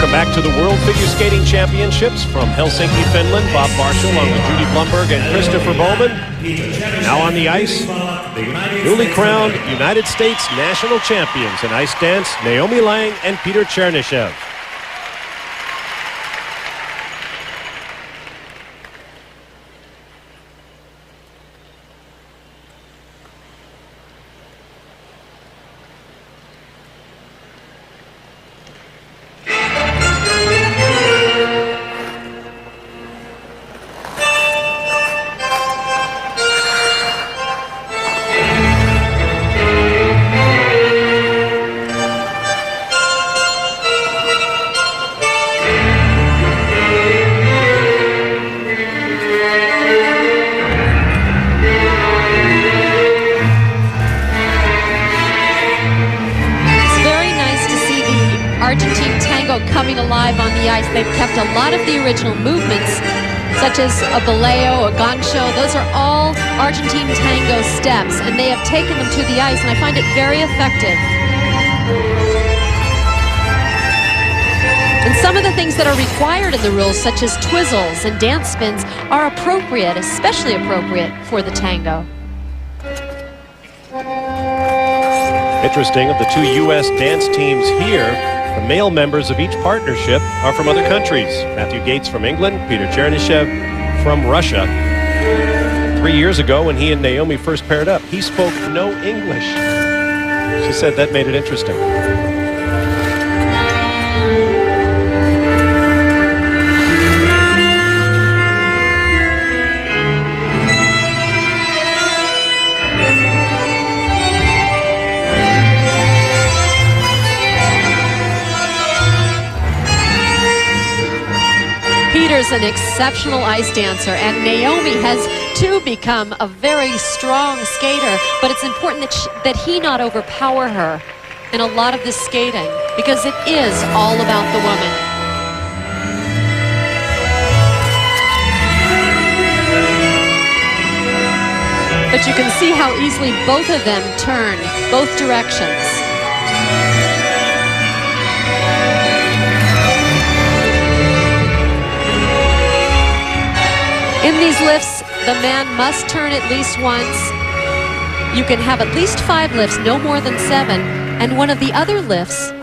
Welcome back to the World Figure Skating Championships from Helsinki, Finland. Bob Marshall along with Judy Blumberg and Christopher Bowman. Now on the ice, newly crowned United States national champions in ice dance, Naomi Lang and Peter Tchernyshev. Argentine tango coming alive on the ice. They've kept a lot of the original movements, such as a baleo, a gancho. Those are all Argentine tango steps, and they have taken them to the ice, and I find it very effective. And some of the things that are required in the rules, such as twizzles and dance spins, are appropriate, especially appropriate for the tango. Interesting, of the two U.S. dance teams here, the male members of each partnership are from other countries. Matthew Gates from England, Peter Tchernyshev from Russia. 3 years ago, when he and Naomi first paired up, he spoke no English. She said that made it interesting. Peter's an exceptional ice dancer, and Naomi has too become a very strong skater, but it's important that he not overpower her in a lot of this skating, because it is all about the woman. But you can see how easily both of them turn both directions. In these lifts, the man must turn at least once. You can have at least 5 lifts, no more than 7. And one of the other lifts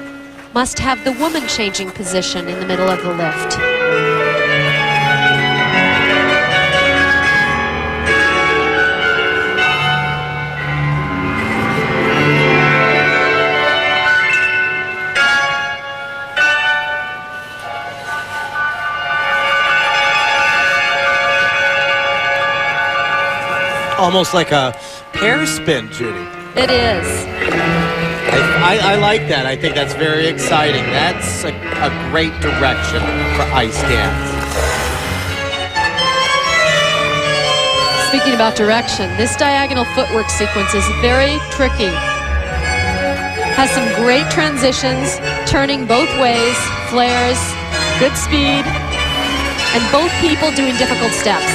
must have the woman changing position in the middle of the lift. Almost like a hair spin, Judy. It is. I like that. I think that's very exciting. That's a great direction for ice dance. Speaking about direction, this diagonal footwork sequence is very tricky. Has some great transitions, turning both ways, flares, good speed, and both people doing difficult steps.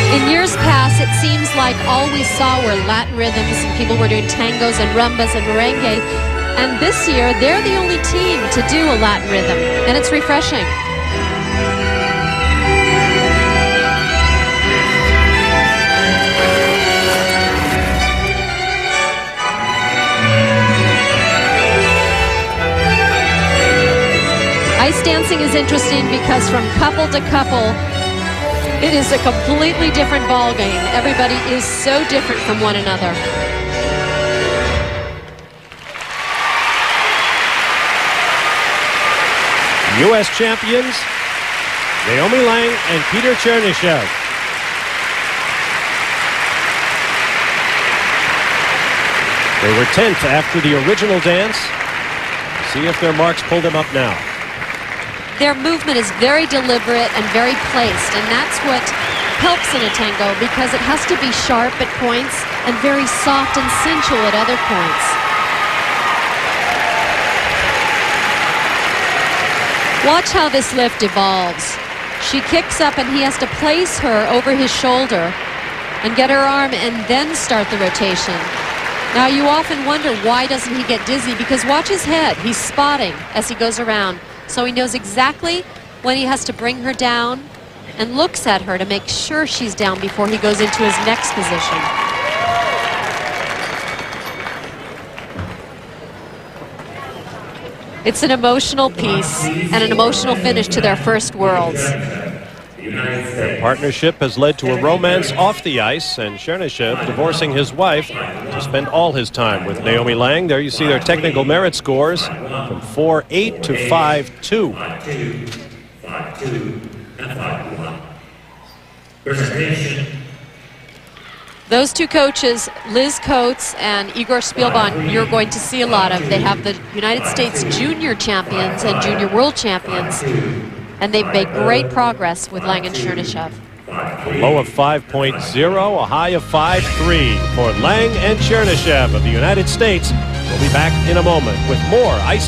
In years past, it seems like all we saw were Latin rhythms and people were doing tangos and rumbas and merengue. And this year, they're the only team to do a Latin rhythm, and it's refreshing. Ice dancing is interesting because from couple to couple, it is a completely different ball game. Everybody is so different from one another. U.S. champions, Naomi Lang and Peter Tchernyshev. They were 10th after the original dance. See if their marks pull them up now. Their movement is very deliberate and very placed, and that's what helps in a tango, because it has to be sharp at points and very soft and sensual at other points. Watch how this lift evolves. She kicks up and he has to place her over his shoulder and get her arm and then start the rotation. Now you often wonder, why doesn't he get dizzy? Because watch his head. He's spotting as he goes around. So he knows exactly when he has to bring her down and looks at her to make sure she's down before he goes into his next position. It's an emotional piece and an emotional finish to their first Worlds. Their partnership has led to a romance off the ice, and Tchernyshev divorcing his wife to spend all his time with Naomi Lang. There you see their technical merit scores from 4-8 to 5-2. 5-2 and 5-1. Presentation. Those two coaches, Liz Coates and Igor Spielban, you're going to see a lot of. They have the United States junior champions and junior world champions, and they've made great progress with Lang and Tchernyshev. A low of 5.0, a high of 5.3 for Lang and Tchernyshev of the United States. We'll be back in a moment with more ice